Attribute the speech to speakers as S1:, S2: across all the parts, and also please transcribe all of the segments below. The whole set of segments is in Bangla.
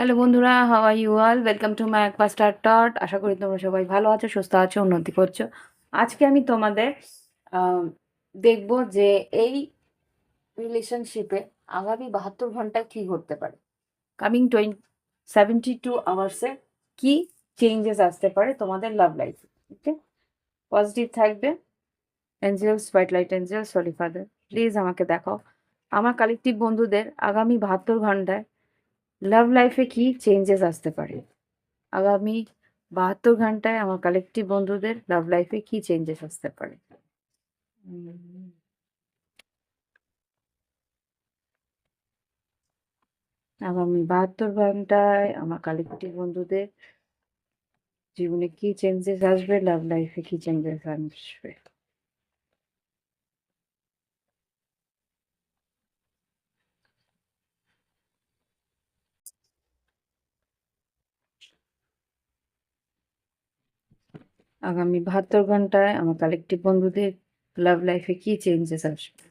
S1: হ্যালো বন্ধুরা, how are you all? Welcome to my একপাস্টার টট। আশা করি তোমরা সবাই ভালো আছো, সুস্থ আছো, উন্নতি করছো। আজকে আমি তোমাদের দেখব যে এই রিলেশনশিপে আগামী 72 ঘন্টায় কী ঘটতে পারে, কামিং 72 আওয়ার্সে কি চেঞ্জেস আসতে পারে তোমাদের লাভ লাইফে। ওকে, পজিটিভ থাকবে। Angels, white light angels, holy father, please আমাকে দেখাও আমার কালেকটিভ বন্ধুদের আগামী 72 ঘন্টায় লাভ লাইফে কি চেঞ্জেস আসতে পারে। আগামী 72 ঘন্টায় আমার কালেকটিভ বন্ধুদের লাভ লাইফে কি চেঞ্জেস আসতে পারে। আগামী 72 ঘন্টায় আমার কালেকটিভ বন্ধুদের জীবনে কি চেঞ্জেস আসবে, লাভ লাইফে কি চেঞ্জেস আসবে। আগামী 72 ঘন্টায় আমার কালেকটিভ বন্ধুদের লাভ লাইফে কি চেঞ্জেস আসবে।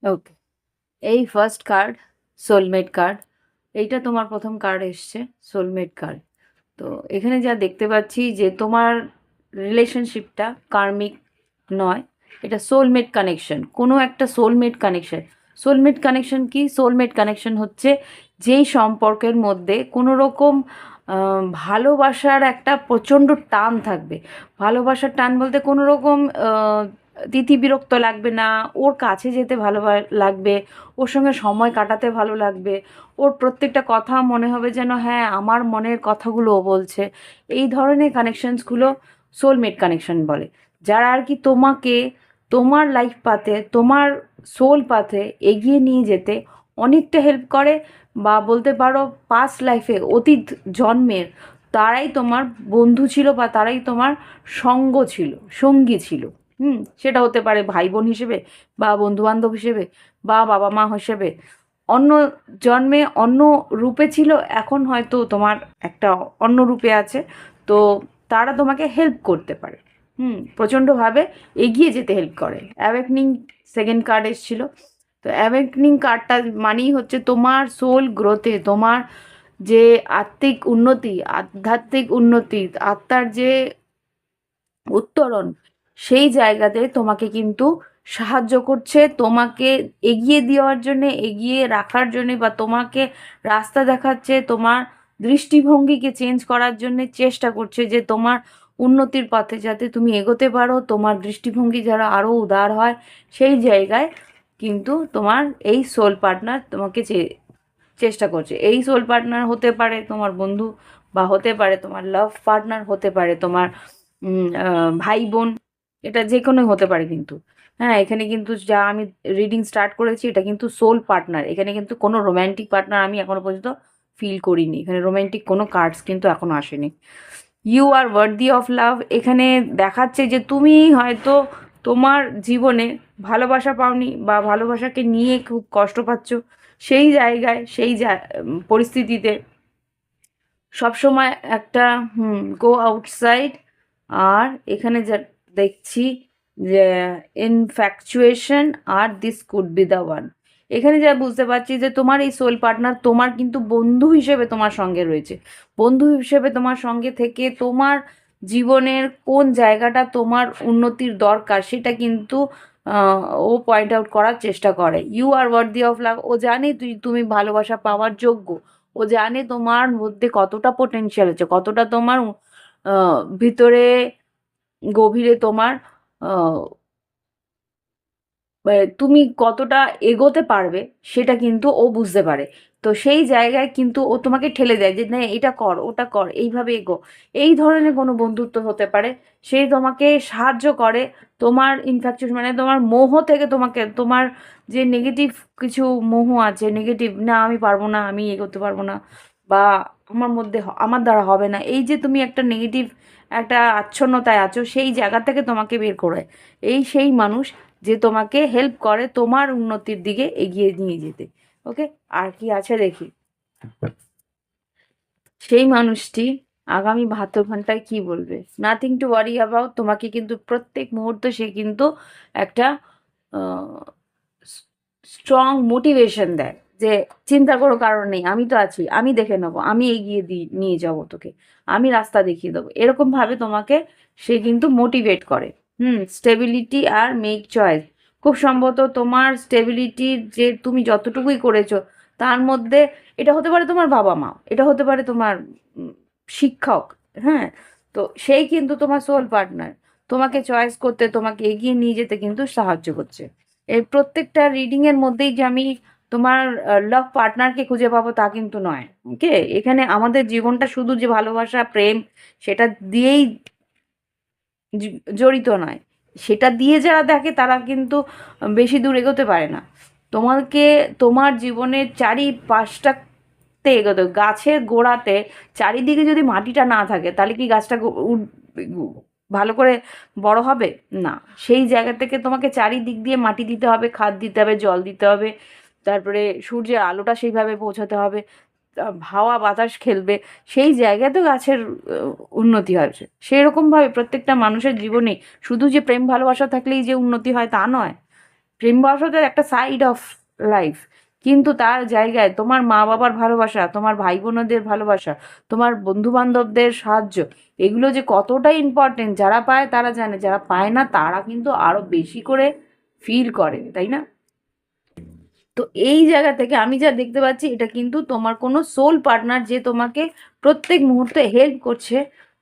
S1: ওকে, এই ফার্স্ট কার্ড সোলমেট কার্ড, এইটা তোমার প্রথম কার্ড এসছে, সোলমেট কার্ড। তো এখানে যা দেখতে পাচ্ছি যে তোমার রিলেশনশিপটা কার্মিক নয়, এটা সোলমেট কানেকশন, কোনো একটা সোলমেট কানেকশন। সোলমেট কানেকশন কি? সোলমেট কানেকশন হচ্ছে যেই সম্পর্কের মধ্যে কোনো রকম ভালোবাসার একটা প্রচণ্ড টান থাকবে। ভালোবাসার টান বলতে কোনো রকম তিথি বিরক্ত লাগবে না, ওর কাছে যেতে ভালো লাগবে, ওর সঙ্গে সময় কাটাতে ভালো লাগবে, ওর প্রত্যেকটা কথা মনে হবে যেন হ্যাঁ আমার মনের কথাগুলো ও বলছে। এই ধরনের কানেকশনসগুলো সোলমেট কানেকশন বলে, যারা আর কি তোমাকে তোমার লাইফ পাথে, তোমার সোল পাথে এগিয়ে নিয়ে যেতে অনেকটা হেল্প করে। বা বলতে পারো পাস্ট লাইফে, অতীত জন্মের তারাই তোমার বন্ধু ছিল বা তারাই তোমার সঙ্গ ছিল, সঙ্গী ছিল। সেটা হতে পারে ভাই বোন হিসেবে, বা বন্ধুবান্ধব হিসেবে, বা বাবা মা হিসেবে। অন্য জন্মে অন্য রূপে ছিল, এখন হয়তো তোমার একটা অন্য রূপে আছে। তো তারা তোমাকে হেল্প করতে পারে, প্রচণ্ডভাবে এগিয়ে যেতে হেল্প করে। অ্যাওয়েকনিং সেকেন্ড কার্ড এসেছিল। তো অ্যাওয়েকনিং কার্ডটা মানেই হচ্ছে তোমার সোল গ্রোথে, তোমার যে আত্মিক উন্নতি, আধ্যাত্মিক উন্নতি, আত্মার যে উত্তরণ, সেই জায়গাতে তোমাকে কিন্তু সাহায্য করছে, তোমাকে এগিয়ে দেওয়ার জন্যে, এগিয়ে রাখার জন্যে, বা তোমাকে রাস্তা দেখাচ্ছে, তোমার দৃষ্টিভঙ্গিকে চেঞ্জ করার জন্যে চেষ্টা করছে যে তোমার উন্নতির পথে যাতে তুমি এগোতে পারো, তোমার দৃষ্টিভঙ্গি যারা আরও উদার হয়, সেই জায়গায় কিন্তু তোমার এই সোল পার্টনার তোমাকে চেষ্টা করছে। এই সোল পার্টনার হতে পারে তোমার বন্ধু, বা হতে পারে তোমার লাভ পার্টনার, হতে পারে তোমার ভাই বোন, এটা যে কোনো হতে পারে কিন্তু। হ্যাঁ, এখানে কিন্তু যা আমি রিডিং স্টার্ট করেছি এটা কিন্তু সোল পার্টনার, এখানে কিন্তু কোনো রোম্যান্টিক পার্টনার আমি এখনো পর্যন্ত ফিল করিনি, এখানে রোম্যান্টিক কোনো কার্ডস কিন্তু এখনো আসেনি। You are worthy of love, এখানে দেখাচ্ছে যে তুমি হয়তো তোমার জীবনে ভালোবাসা পাওনি, বা ভালোবাসাকে নিয়ে খুব কষ্ট পাচ্ছ। সেই জায়গায়, সেই পরিস্থিতিতে সবসময় একটা গো আউটসাইড। আর এখানে যা দেখছি যে ইনফ্যাকচুয়েশন, আর this could be the one. এখানে যা বুঝতে পারছি যে তোমার এই সোল পার্টনার তোমার কিন্তু বন্ধু হিসেবে তোমার সঙ্গে রয়েছে। বন্ধু হিসেবে তোমার সঙ্গে থেকে তোমার জীবনের কোন জায়গাটা তোমার উন্নতির দরকার সেটা কিন্তু ও পয়েন্ট আউট করার চেষ্টা করে। You are worthy of love, ও জানে তুমি ভালোবাসা পাওয়ার যোগ্য। ও জানে তোমার মধ্যে কতটা পোটেনশিয়াল আছে, কতটা তোমার ভিতরে গভীরে তোমার তুমি কতটা এগোতে পারবে সেটা কিন্তু ও বুঝতে পারে। তো সেই জায়গায় কিন্তু ও তোমাকে ঠেলে দেয় যে না এটা কর, ওটা কর, এইভাবে এগো। এই ধরনের কোনো বন্ধুত্ব হতে পারে। সে তোমাকে সাহায্য করে তোমার ইনফ্যাকচুয়েশন, মানে তোমার মোহ থেকে, তোমাকে তোমার যে নেগেটিভ কিছু মোহ আছে, নেগেটিভ না আমি পারবো না, আমি এগোতে পারবো না, বা আমার মধ্যে আমার দ্বারা হবে না, এই যে তুমি একটা নেগেটিভ একটা আচ্ছন্নতায় আছো, সেই জায়গা থেকে তোমাকে বের করে এই সেই মানুষ যে তোমাকে হেল্প করে তোমার উন্নতির দিকে এগিয়ে নিয়ে যেতে। ওকে, আর কি আছে দেখি। সেই মানুষটি আগামী 72 ঘন্টায় কি বলবে। নাথিং টু ওয়ারি অ্যাবাউট, তোমাকে কিন্তু প্রত্যেক মুহূর্তে সে কিন্তু একটা স্ট্রং মোটিভেশন দেয়। যে চিন্তা করো কারণ নেই, আমি তো আছি, আমি দেখে নেবো, আমি এগিয়ে নিয়ে যাবো তোকে, আমি রাস্তা দেখিয়ে দেবো, এরকম ভাবে তোমাকে সে কিন্তু মোটিভেট করে। স্টেবিলিটি আর মেক চয়েস, খুব সম্ভবত তোমার স্টেবিলিটির যে তুমি যতটুকুই করেছো তার মধ্যে এটা হতে পারে তোমার বাবা মা, এটা হতে পারে তোমার শিক্ষক, হ্যাঁ, তো সেই কিন্তু তোমার সোল পার্টনার, তোমাকে চয়েস করতে, তোমাকে এগিয়ে নিয়ে যেতে কিন্তু সাহায্য করছে। এই প্রত্যেকটা রিডিং এর মধ্যেই যে আমি তোমার লাভ পার্টনারকে খুঁজে পাবো তা কিন্তু নয়। ওকে, এখানে আমাদের জীবনটা শুধু যে ভালোবাসা প্রেম সেটা দিয়েই জড়িত নয়, সেটা দিয়ে যারা দেখে তারা কিন্তু বেশি দূর এগোতে পারে না। তোমাকে তোমার জীবনের চারিপাশটাতে এগোতে, গাছের গোড়াতে চারিদিকে যদি মাটিটা না থাকে তাহলে কি গাছটা ভালো করে বড় হবে না। সেই জায়গা থেকে তোমাকে চারিদিক দিয়ে মাটি দিতে হবে, খাদ দিতে হবে, জল দিতে হবে, তারপরে সূর্যের আলোটা সেইভাবে পৌঁছাতে হবে, হাওয়া বাতাস খেলবে, সেই জায়গায় তো গাছের উন্নতি হয়েছে। সেই রকমভাবে প্রত্যেকটা মানুষের জীবনে শুধু যে প্রেম ভালোবাসা থাকলেই যে উন্নতি হয় তা নয়, প্রেম ভালোবাসাটা একটা সাইড অফ লাইফ, কিন্তু তার জায়গায় তোমার মা বাবার ভালোবাসা, তোমার ভাই বোনদের ভালোবাসা, তোমার বন্ধু বান্ধবদের সাহায্য, এগুলো যে কতটা ইম্পর্টেন্ট, যারা পায় তারা জানে, যারা পায় না তারা কিন্তু আরো বেশি করে ফিল করে, তাই না? তো এই জায়গা থেকে আমি যা দেখতে পাচ্ছি, এটা কিন্তু তোমার কোনো সোল পার্টনার যে তোমাকে প্রত্যেক মুহূর্তে হেল্প করছে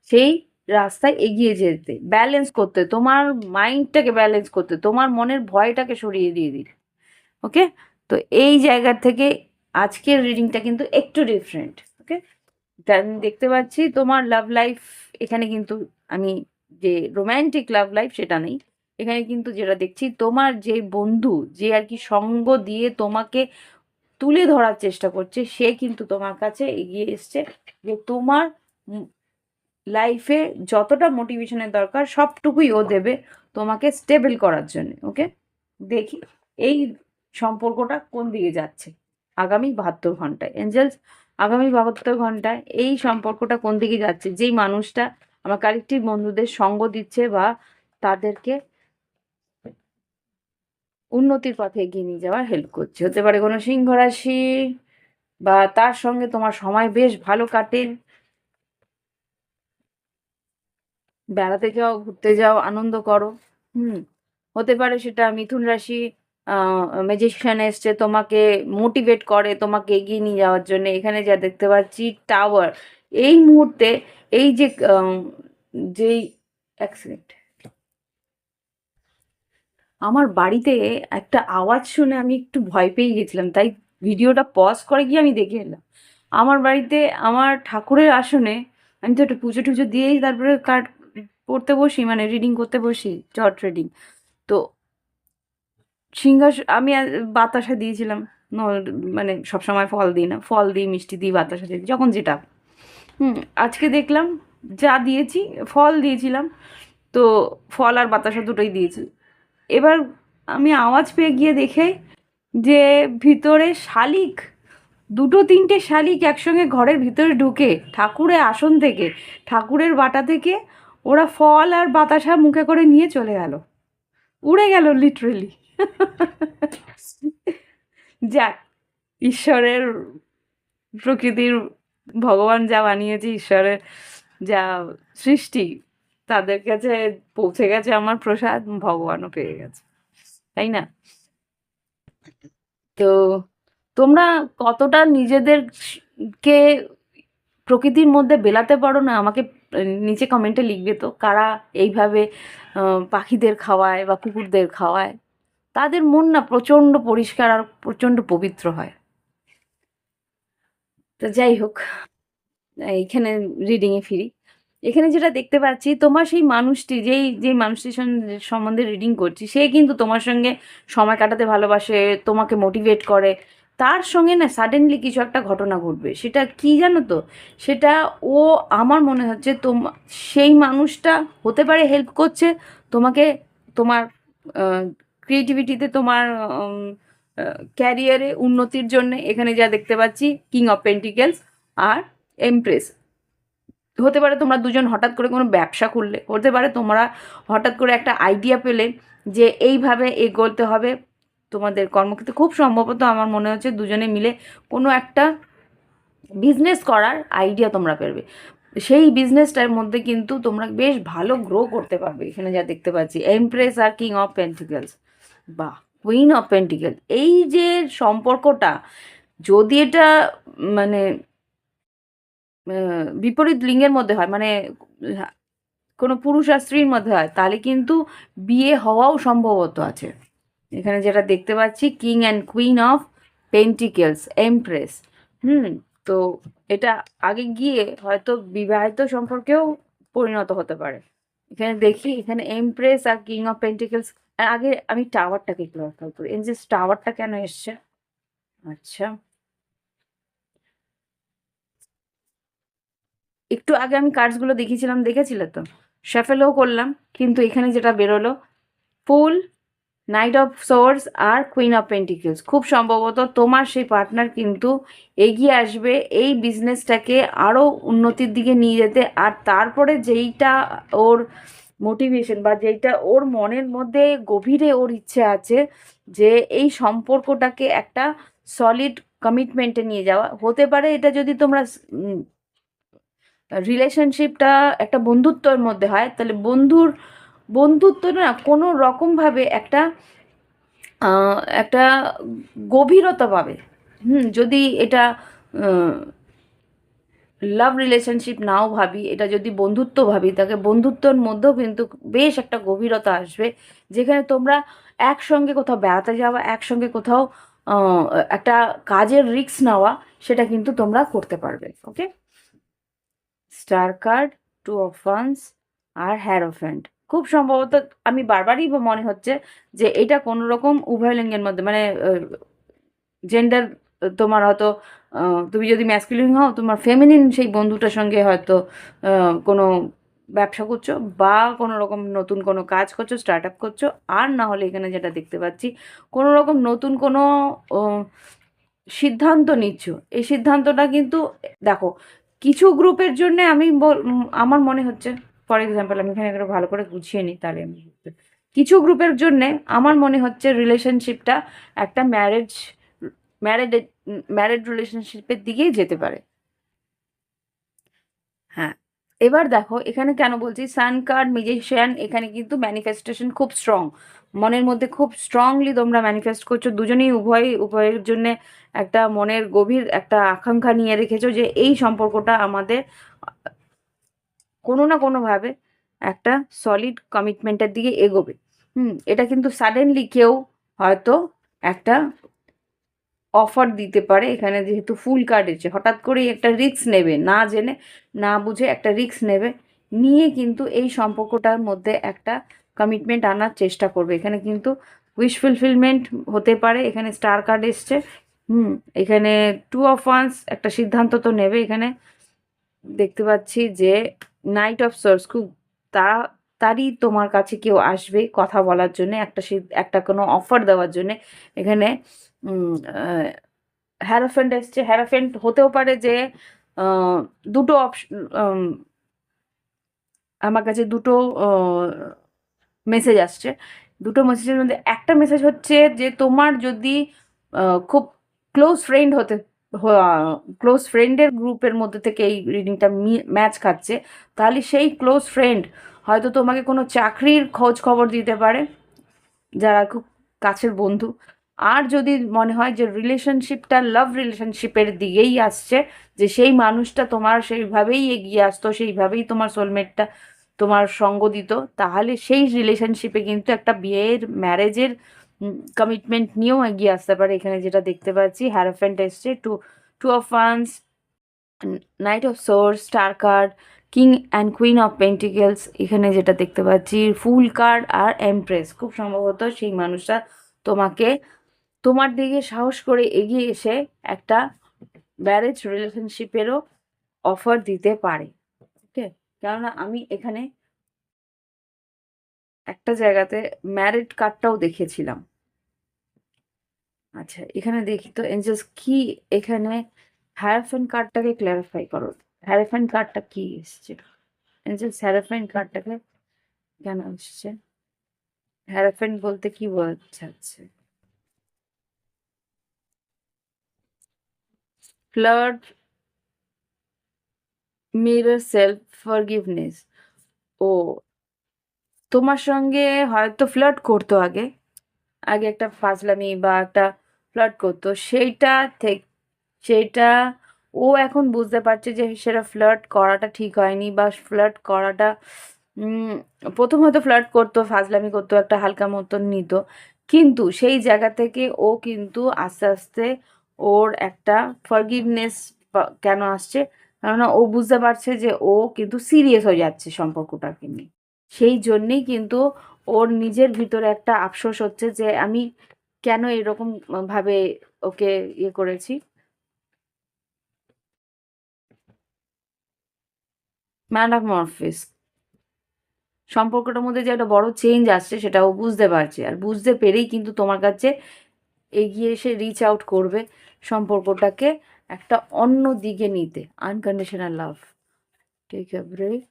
S1: সেই রাস্তায় এগিয়ে যেতে, ব্যালেন্স করতে, তোমার মাইন্ডটাকে ব্যালেন্স করতে, তোমার মনের ভয়টাকে সরিয়ে দিয়ে দিতে। ওকে, তো এই জায়গা থেকে আজকের রিডিংটা কিন্তু একটু ডিফারেন্ট। ওকে, আমি দেখতে পাচ্ছি তোমার লাভ লাইফ এখানে কিন্তু, আমি যে রোম্যান্টিক লাভ লাইফ সেটা নেই এখানে, কিন্তু যেটা দেখছি তোমার যে বন্ধু যে আর কি সঙ্গ দিয়ে তোমাকে তুলে ধরার চেষ্টা করছে, সে কিন্তু তোমার কাছে এগিয়ে এসছে যে তোমার লাইফে যতটা মোটিভেশনের দরকার সবটুকুই ও দেবে তোমাকে স্টেবল করার জন্য। ওকে, দেখি এই সম্পর্কটা কোন দিকে যাচ্ছে আগামী 72 ঘন্টায়। এঞ্জেলস, আগামী 72 ঘন্টায় এই সম্পর্কটা কোন দিকে যাচ্ছে, যেই মানুষটা আমার কালেকটিভ বন্ধুদের সঙ্গ দিচ্ছে বা তাদেরকে উন্নতির পথে এগিয়ে নিয়ে যাওয়ার হেল্প করছে। হতে পারে কোনো সিংহ রাশি, বা তার সঙ্গে তোমার সময় বেশ ভালো কাটে, বেড়াতে যাও, ঘুরতে যাও, আনন্দ করো। হুম, হতে পারে সেটা মিথুন রাশি, ম্যাজিশিয়ান এসছে তোমাকে মোটিভেট করে তোমাকে এগিয়ে নিয়ে যাওয়ার জন্য। এখানে যা দেখতে পাচ্ছি টাওয়ার, এই মুহূর্তে এই যে যেই এক সেকেন্ড, আমার বাড়িতে একটা আওয়াজ শুনে আমি একটু ভয় পেয়ে গেছিলাম, তাই ভিডিওটা পজ করে গিয়ে আমি দেখে এলাম। আমার বাড়িতে আমার ঠাকুরের আসনে আমি তো একটু পুজো টুজো দিয়েই তারপরে কার্ড পড়তে বসি, মানে রিডিং করতে বসি, চট রিডিং। তো আমি বাতাসা দিয়েছিলাম, মানে সবসময় ফল দিই না, ফল দিই, মিষ্টি দিই, বাতাসা দিই, যখন যেটা। আজকে দেখলাম যা দিয়েছি, ফল দিয়েছিলাম, তো ফল আর বাতাসা দুটোই দিয়েছি। এবার আমি আওয়াজ পেয়ে গিয়ে দেখে যে ভিতরে শালিক, দুটো তিনটে শালিক একসঙ্গে ঘরের ভিতরে ঢুকে ঠাকুরের আসন থেকে, ঠাকুরের বাটা থেকে ওরা ফল আর বাতাসা মুখে করে নিয়ে চলে গেল, উড়ে গেল লিটারেলি। যাক, ঈশ্বরের, প্রকৃতির, ভগবান যা বানিয়েছে, ঈশ্বরের যা সৃষ্টি, তাদের কাছে পৌঁছে গেছে আমার প্রসাদ, ভগবানও পেয়ে গেছে, তাই না? তো তোমরা কতটা নিজেদেরকে প্রকৃতির মধ্যে বেলাতে পারো না, আমাকে নিচে কমেন্টে লিখবে তো, কারা এইভাবে পাখিদের খাওয়ায় বা কুকুরদের খাওয়ায়, তাদের মন না প্রচণ্ড পরিষ্কার আর প্রচণ্ড পবিত্র হয়। তো যাই হোক, এইখানে রিডিংয়ে ফিরি। এখানে যেটা দেখতে পাচ্ছি, তোমার সেই মানুষটি, যেই মানুষটির সম্বন্ধে রিডিং করছি, সে কিন্তু তোমার সঙ্গে সময় কাটাতে ভালোবাসে, তোমাকে মোটিভেট করে। তার সঙ্গে না সাডেনলি কিছু একটা ঘটনা ঘটবে, সেটা কি জানো তো? সেটা ও, আমার মনে হচ্ছে সেই মানুষটা হতে পারে হেল্প করছে তোমাকে তোমার ক্রিয়েটিভিটিতে, তোমার ক্যারিয়ারে উন্নতির জন্যে। এখানে যা দেখতে পাচ্ছি কিং অফ পেন্টিকেলস আর এমপ্রেস, হতে পারে তোমরা দুজন হঠাৎ করে কোনো ব্যবসা খুললে, হতে পারে তোমরা হঠাৎ করে একটা আইডিয়া পেলে যে এইভাবে এগোতে হবে, তোমাদের কর্মক্ষেত্রে খুব সম্ভবত আমার মনে হচ্ছে দুজনে মিলে কোনো একটা বিজনেস করার আইডিয়া তোমরা পেবে। সেই বিজনেসটার মধ্যে কিন্তু তোমরা বেশ ভালো গ্রো করতে পারবে। এখানে যা দেখতে পাচ্ছি এমপ্রেস আর কিং অফ পেন্টিকেলস বা কুইন অফ পেন্টিকেলস, এই যে সম্পর্কটা, যদি এটা মানে বিপরীত লিঙ্গের মধ্যে হয়, মানে কোনো পুরুষ আর স্ত্রীর মধ্যে হয়, তাহলে কিন্তু বিয়ে হওয়াও সম্ভবত আছে। এখানে যেটা দেখতে পাচ্ছি king and queen of pentacles, empress. তো এটা আগে গিয়ে হয়তো বিবাহিত সম্পর্কেও পরিণত হতে পারে। এখানে দেখি, এখানে এমপ্রেস আর কিং অফ পেন্টিকেলস। আগে আমি টাওয়ারটাকে ক্লারিফাই করি, এই যে টাওয়ারটা কেন এসছে। আচ্ছা, একটু আগে আমি কার্ডসগুলো দেখিয়েছিলাম, দেখেছিলে তো? শাফেলও করলাম, কিন্তু এখানে যেটা বেরোলো ফুল, নাইট অফ সোর্স আর কুইন অফ পেন্টিকেলস। খুব সম্ভবত তোমার সেই পার্টনার কিন্তু এগিয়ে আসবে এই বিজনেসটাকে আরও উন্নতির দিকে নিয়ে যেতে। আর তারপরে যেইটা ওর মোটিভেশন বা যেইটা ওর মনের মধ্যে গভীরে ওর ইচ্ছে আছে, যে এই সম্পর্কটাকে একটা সলিড কমিটমেন্টে নিয়ে যাওয়া। হতে পারে এটা যদি তোমরা রিলেশনশিপটা একটা বন্ধুত্বর মধ্যে হয়, তাহলে বন্ধুত্ব না কোনো রকমভাবে একটা একটা গভীরতা পাবে। যদি এটা লাভ রিলেশনশিপ নাও ভাবি, এটা যদি বন্ধুত্ব ভাবি, তাকে বন্ধুত্বর মধ্যেও কিন্তু বেশ একটা গভীরতা আসবে, যেখানে তোমরা একসঙ্গে কোথাও বেড়াতে যাওয়া, একসঙ্গে কোথাও একটা কাজের রিস্ক নেওয়া, সেটা কিন্তু তোমরা করতে পারবে। Okay, star card, two of wands আর হ্যারোফ্যান্ট। খুব সম্ভবত আমি বারবারই মনে হচ্ছে যে এটা কোনো রকম উভয় লিঙ্গের মধ্যে, মানে জেন্ডার, তোমার হয়তো তুমি যদি ম্যাসকুলিন হও, তোমার ফেমিনিন সেই বন্ধুটার সঙ্গে হয়তো কোনো ব্যবসা করছো বা কোনো রকম নতুন কোনো কাজ করছো, স্টার্ট আপ করছো। আর না হলে এখানে যেটা দেখতে পাচ্ছি, কোনো রকম নতুন কোনো সিদ্ধান্ত নিচ্ছ। এই সিদ্ধান্তটা কিন্তু দেখো, কিছু গ্রুপের জন্য আমি আমার মনে হচ্ছে, ফর এক্সাম্পল আমি এখানে একটু ভালো করে গুছিয়ে নিই, তাহলে আমি কিছু গ্রুপের জন্যে আমার মনে হচ্ছে রিলেশনশিপটা একটা ম্যারেড ম্যারেড রিলেশনশিপের দিকেই যেতে পারে। হ্যাঁ, এবার দেখো এখানে কেন বলছি সান কার্ড, ম্যাজিশিয়ান। এখানে কিন্তু ম্যানিফেস্টেশন খুব স্ট্রং, মনের মধ্যে খুব স্ট্রংলি তোমরা ম্যানিফেস্ট করছো দুজনেই, উভয়ের জন্য একটা মনের গভীর একটা আকাঙ্ক্ষা নিয়ে রেখেছো যে এই সম্পর্কটা আমাদের কোনো না কোনোভাবে একটা সলিড কমিটমেন্টের দিকে এগোবে। এটা কিন্তু সাডেনলি কেউ হয়তো একটা অফার দিতে পারে। এখানে যেহেতু ফুল কার্ড এসেছে, হঠাৎ করেই একটা রিস্ক নেবে, না জেনে না বুঝে একটা রিস্ক নেবে, নিয়ে কিন্তু এই সম্পর্কটার মধ্যে একটা কমিটমেন্ট আনার চেষ্টা করবে। এখানে কিন্তু উইশ ফুলফিলমেন্ট হতে পারে। এখানে স্টার কার্ড এসছে। এখানে টু অফ ওয়ান্স, একটা সিদ্ধান্ত তো নেবে। এখানে দেখতে পাচ্ছি যে নাইট অফ সোর্স, খুব তাড়াতাড়ি তোমার কাছে কেউ আসবে কথা বলার জন্য, একটা কোনো অফার দেওয়ার জন্য। এখানে হ্যারাফেন্ট এসছে। হ্যারাফেন্ট হতেও পারে যে দুটো অপশন, আমার কাছে দুটো মেসেজ আসছে। দুটো মেসেজের মধ্যে একটা মেসেজ হচ্ছে যে তোমার যদি খুব ক্লোজ ফ্রেন্ড হতে, ক্লোজ ফ্রেন্ডের গ্রুপের মধ্যে থেকে এই রিডিংটা ম্যাচ খাচ্ছে, তাহলে সেই ক্লোজ ফ্রেন্ড হয়তো তোমাকে কোনো চাকরির খোঁজ খবর দিতে পারে, যারা খুব কাছের বন্ধু। আর যদি মনে হয় যে রিলেশনশিপটা লাভ রিলেশনশিপের দিকেই আসছে, যে সেই মানুষটা তোমার সেইভাবেই এগিয়ে আসতো, সেইভাবেই তোমার সোলমেটটা তোমার সঙ্গ দিত, তাহলে সেই রিলেশনশিপে কিন্তু একটা বিয়ের ম্যারেজের কমিটমেন্ট নিয়েও এগিয়ে আসতে পারে। এখানে যেটা দেখতে পাচ্ছি হ্যারাফেন্ট এসছে, two two of wands, knight of swords, star card, king and queen of pentacles. এখানে যেটা দেখতে পাচ্ছি ফুল কার্ড আর এমপ্রেস। খুব সম্ভবত সেই মানুষটা তোমাকে তোমার দিকে সাহস করে এগিয়ে এসে একটা ম্যারেজ রিলেশনশিপেরও অফার দিতে পারে। ওকে, কেননা আমি এখানে একটা জায়গাতে ম্যারিড কার্ডটাও দেখেছিলাম। আচ্ছা, এখানে দেখি তো এঞ্জেলস কি, এখানে হ্যারাফেন্ট কার্ডটাকে ক্ল্যারিফাই করো। হ্যারাফেন্ট কার্ডটা কি এসছে? এঞ্জেলস হ্যারাফেন্ট কার্ডটাকে কেন এসছে? হ্যারাফেন্ট বলতে কি বোঝাচ্ছে? Flirt, mirror self, forgiveness. ও তোমার সঙ্গে হয়তো ফ্লার্ট করতো আগে, আগে একটা ফাজলামি বা একটা ফ্লার্ট করতো, সেইটা ও এখন বুঝতে পারছে যে সেটা ফ্লার্ট করাটা ঠিক হয়নি, বা ফ্লার্ট করাটা উম, প্রথম হয়তো ফ্লার্ট করতো, ফাজলামি করতো, একটা হালকা মতন নিত, কিন্তু সেই জায়গা থেকে ও কিন্তু আস্তে আস্তে ওর একটা ফরগিভনেস কেন আসছে, কেননা ও বুঝতে পারছে যে ও কিন্তু সিরিয়াস হয়ে যাচ্ছে সম্পর্কটাকে নিয়ে। সেই জন্যেই কিন্তু ওর নিজের ভিতরে একটা আফসোস হচ্ছে যে আমি কেন এরকম ভাবে ওকে ইয়ে করেছি। ম্যানামরফিস, সম্পর্কটার মধ্যে যে একটা বড় চেঞ্জ আসছে সেটা ও বুঝতে পারছে, আর বুঝতে পেরেই কিন্তু তোমার কাছে এগিয়ে এসে রিচ আউট করবে সম্পর্কটাকে একটা অন্য দিকে নিতে। Unconditional love, take a break,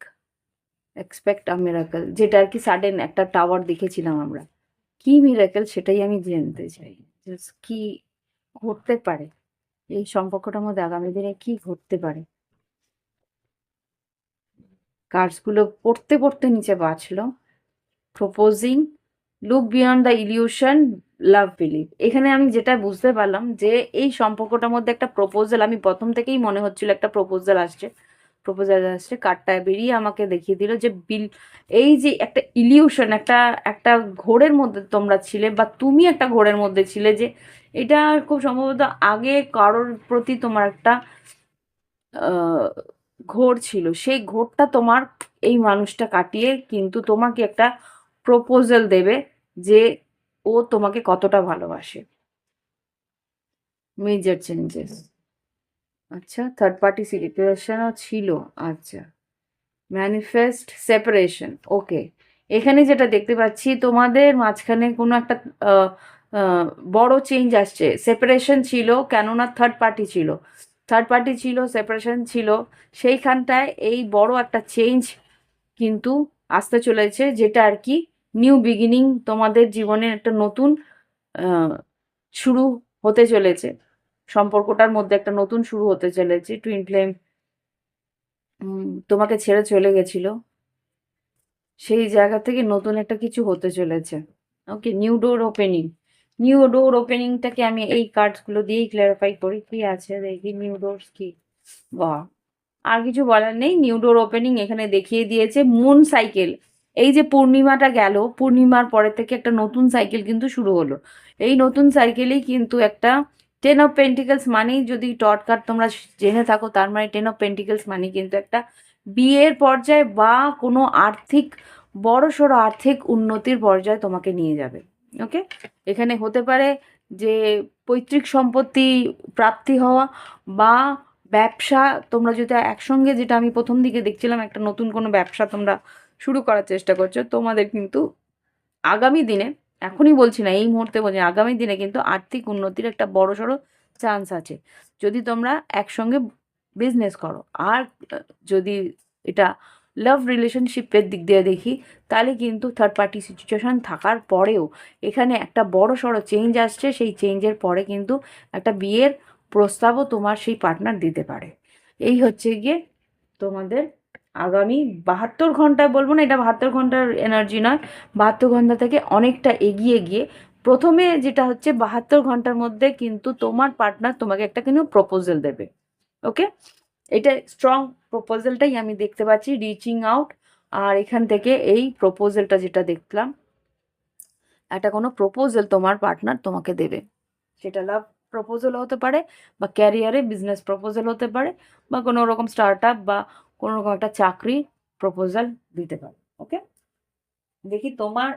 S1: expect a miracle, যেটা আর কি সাডেন একটা টাওয়ার দেখেছিলাম আমরা। কি মিরাকল সেটাই আমি জানতে চাই। জাস্ট কি ঘটতে পারে এই সম্পর্কটার মধ্যে, আগামী দিনে কি ঘটতে পারে। কার্ডসগুলো পড়তে পড়তে নিচে বাঁচলো proposing, look beyond the illusion, love believe. এখানে আমি যেটা বুঝতে পারলাম যে এই সম্পর্কটার মধ্যে একটা প্রপোজাল, আমি প্রথম থেকেই মনে হচ্ছিল একটা প্রপোজাল আসছে, প্রপোজাল আসছে। কার্ডটা বেরিয়ে আমাকে দেখিয়ে দিল যে এই যে একটা ইলিউশন, একটা একটা ঘোরের মধ্যে তোমরা ছিলে, বা তুমি একটা ঘোরের মধ্যে ছিলে, যে এটা খুব সম্ভবত আগে কারোর প্রতি তোমার একটা আহ, ঘোর ছিল, সেই ঘোরটা তোমার এই মানুষটা কাটিয়ে কিন্তু তোমাকে একটা প্রপোজাল দেবে যে ও তোমাকে কতটা ভালোবাসে। মেজর চেঞ্জেস, আচ্ছা থার্ড পার্টি সিচুয়েশনও ছিল, আচ্ছা ম্যানিফেস্ট সেপারেশন, ওকে। এখানে যেটা দেখতে পাচ্ছি তোমাদের মাঝখানে কোনো একটা আহ, আহ, বড় চেঞ্জ আসছে, সেপারেশন ছিল, কেননা থার্ড পার্টি ছিল, থার্ড পার্টি ছিল, সেপারেশন ছিল, সেইখানটায় এই বড় একটা চেঞ্জ কিন্তু আসতে চলেছে, যেটা আর কি নিউ বিগিনিং, তোমাদের জীবনে একটা নতুন আহ, শুরু হতে চলেছে, সম্পর্কটার মধ্যে একটা নতুন শুরু হতে চলেছে। টুইন ফ্লেম তোমাকে ছেড়ে চলে গেছিল, সেই জায়গা থেকে নতুন একটা কিছু হতে চলেছে। ওকে, নিউ ডোর ওপেনিং, নিউ ডোর ওপেনিংটাকে আমি এই কার্ডসগুলো দিয়েই ক্ল্যারিফাই করি। কি আছে দেখি, নিউ ডোরস কি, বাহ, আর কিছু বলার নেই। নিউ ডোর ওপেনিং এখানে দেখিয়ে দিয়েছে। মুন সাইকেল, এই যে পূর্ণিমাটা গেল, পূর্ণিমার পরে থেকে একটা নতুন সাইকেল কিন্তু শুরু হলো। এই নতুন সাইকেলেই কিন্তু একটা টেন অফ পেন্টিকেলস মানেই, যদি টট কার্ড তোমরা জেনে থাকো, তার মানে টেন অফ পেন্টিকেলস মানে কিন্তু একটা বিয়ের পর্যায়ে বা কোনো আর্থিক বড় সড়ো আর্থিক উন্নতির পর্যায়ে তোমাকে নিয়ে যাবে। ওকে, এখানে হতে পারে যে পৈতৃক সম্পত্তি প্রাপ্তি হওয়া, বা ব্যবসা, তোমরা যদি একসঙ্গে, যেটা আমি প্রথম দিকে দেখছিলাম, একটা নতুন কোনো ব্যবসা তোমরা শুরু করার চেষ্টা করছো, তোমাদের কিন্তু আগামী দিনে, এখনই বলছি না, এই মুহূর্তে বলছি, আগামী দিনে কিন্তু আর্থিক উন্নতির একটা বড়সড় চান্স আছে, যদি তোমরা একসঙ্গে বিজনেস করো। আর যদি এটা লাভ রিলেশনশিপের দিক দিয়ে দেখি, তাহলে কিন্তু থার্ড পার্টি সিচুয়েশন থাকার পরেও এখানে একটা বড় সড়ো চেঞ্জ আসছে, সেই চেঞ্জের পরে কিন্তু একটা বিয়ের প্রস্তাবও তোমার সেই পার্টনার দিতে পারে। এই হচ্ছে গিয়ে তোমাদের আগামী 72 ঘন্টায়, বলবো না এটা 72 ঘন্টার এনার্জি নয়, 72 ঘন্টা থেকে অনেকটা এগিয়ে গিয়ে প্রথমে যেটা হচ্ছে 72 ঘন্টার মধ্যে কিন্তু তোমার পার্টনার তোমাকে একটা কিন্তু প্রপোজাল দেবে। ওকে, এটা স্ট্রং প্রপোজালটাই আমি দেখতে পাচ্ছি, রিচিং আউট। আর এখান থেকে এই প্রপোজালটা যেটা দেখলাম, একটা কোনো প্রপোজাল তোমার পার্টনার তোমাকে দেবে, সেটা লাভ প্রপোজাল হতে পারে, বা ক্যারিয়ারে বিজনেস প্রপোজাল হতে পারে, বা কোনো রকম স্টার্ট আপ, বা কোনো রকম একটা চাকরি প্রপোজাল দিতে পারে। ওকে, দেখি তোমার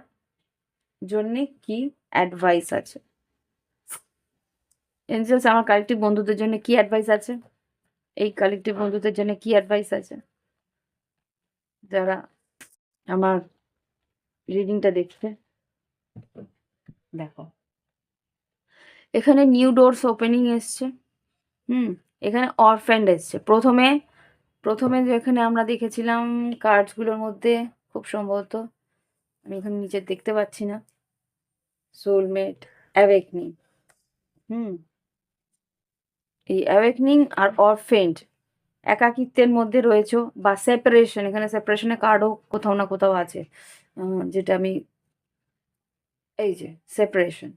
S1: জন্যে কি অ্যাডভাইস আছে। এঞ্জেলস, আমার কালেকটিভ বন্ধুদের জন্য কি অ্যাডভাইস আছে, এই কালেকটিভ বন্ধুদের জন্য কি অ্যাডভাইস আছে, যারা আমার রিডিংটা দেখছে। দেখো, এখানে নিউ ডোরস ওপেনিং এসছে, হুম, এখানে অরফ্যান্ড এসছে। প্রথমে প্রথমে যেখানে আমরা দেখেছিলাম কার্ডসগুলোর মধ্যে, খুব সম্ভবত আমি এখানে নিচে দেখতে পাচ্ছি না, সোলমেট, অ্যাওয়েকনিং, হুম, এই অ্যাওয়েকনিং আর অরফেন্ড, একাকিত্বের মধ্যে রয়েছো বা সেপারেশন, এখানে সেপারেশনের কার্ডও কোথাও না কোথাও আছে, যেটা আমি এই যে সেপারেশন,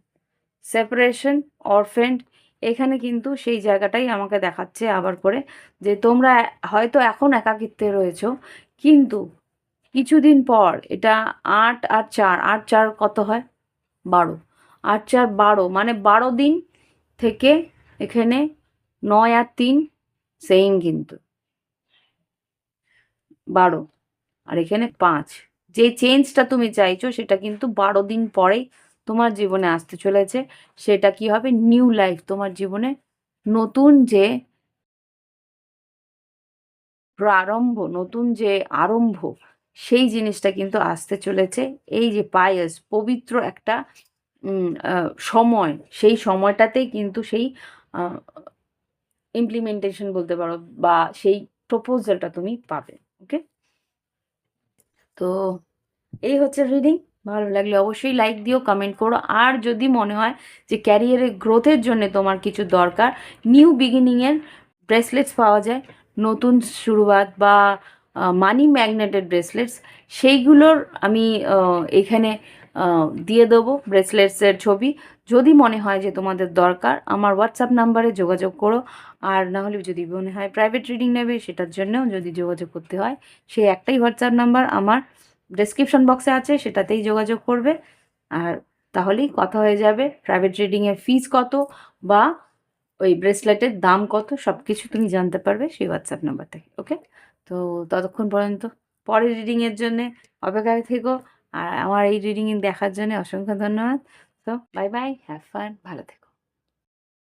S1: সেপারেশন, অরফেন্ড, এখানে কিন্তু সেই জায়গাটাই আমাকে দেখাচ্ছে আবার করে, যে তোমরা হয়তো এখন একাকিত্বে রয়েছো, কিন্তু কিছুদিন পর এটা 8 আর 4, 8 4 কত হয়, 12, 8 4 12, মানে 12 দিন থেকে এখানে 9 আর 3 সেম, কিন্তু 12 আর এখানে 5, যে চেঞ্জটা তুমি চাইছো সেটা কিন্তু 12 দিন পরেই তোমার জীবনে আসতে চলেছে। সেটা কি হবে, নিউ লাইফ, তোমার জীবনে নতুন যে প্রারম্ভ, নতুন যে আরম্ভ, সেই জিনিসটা কিন্তু আসতে চলেছে। এই যে পায়াস, পবিত্র একটা সময়, সেই সময়টাতেই কিন্তু সেই ইমপ্লিমেন্টেশন বলতে পারো, বা সেই প্রপোজালটা তুমি পাবে। ওকে, তো এই হচ্ছে রিডিং। ভালো লাগলে অবশ্যই লাইক দিও, কমেন্ট করো। আর যদি মনে হয় যে ক্যারিয়ারের গ্রোথের জন্য তোমার কিছু দরকার, নিউ বিগিনিংয়ের ব্রেসলেটস পাওয়া যায়, নতুন শুরুয়াত, বা মানি ম্যাগনেটেড ব্রেসলেটস, সেইগুলোর আমি এখানে দিয়ে দেবো ব্রেসলেটসের ছবি। যদি মনে হয় যে তোমাদের দরকার, আমার হোয়াটসঅ্যাপ নাম্বারে যোগাযোগ করো। আর না হলে যদি মনে হয় প্রাইভেট রিডিং নেবে, সেটার জন্যও যদি যোগাযোগ করতে হয়, সেই একটাই হোয়াটসঅ্যাপ নাম্বার আমার ডেসক্রিপশন বক্সে আছে, সেটাতেই যোগাযোগ করবে। আর তাহলেই কথা হয়ে যাবে প্রাইভেট রিডিংয়ের ফিস কত, বা ওই ব্রেসলেটের দাম কত, সব কিছু তুমি জানতে পারবে সেই হোয়াটসঅ্যাপ নাম্বার থেকে। ওকে, তো ততক্ষণ পর্যন্ত পরের রিডিংয়ের জন্যে অপেক্ষায় থেকো। আর আমার এই রিডিং দেখার জন্য অসংখ্য ধন্যবাদ। তো বাই বাই, হ্যাভ ফান, ভালো থেকো।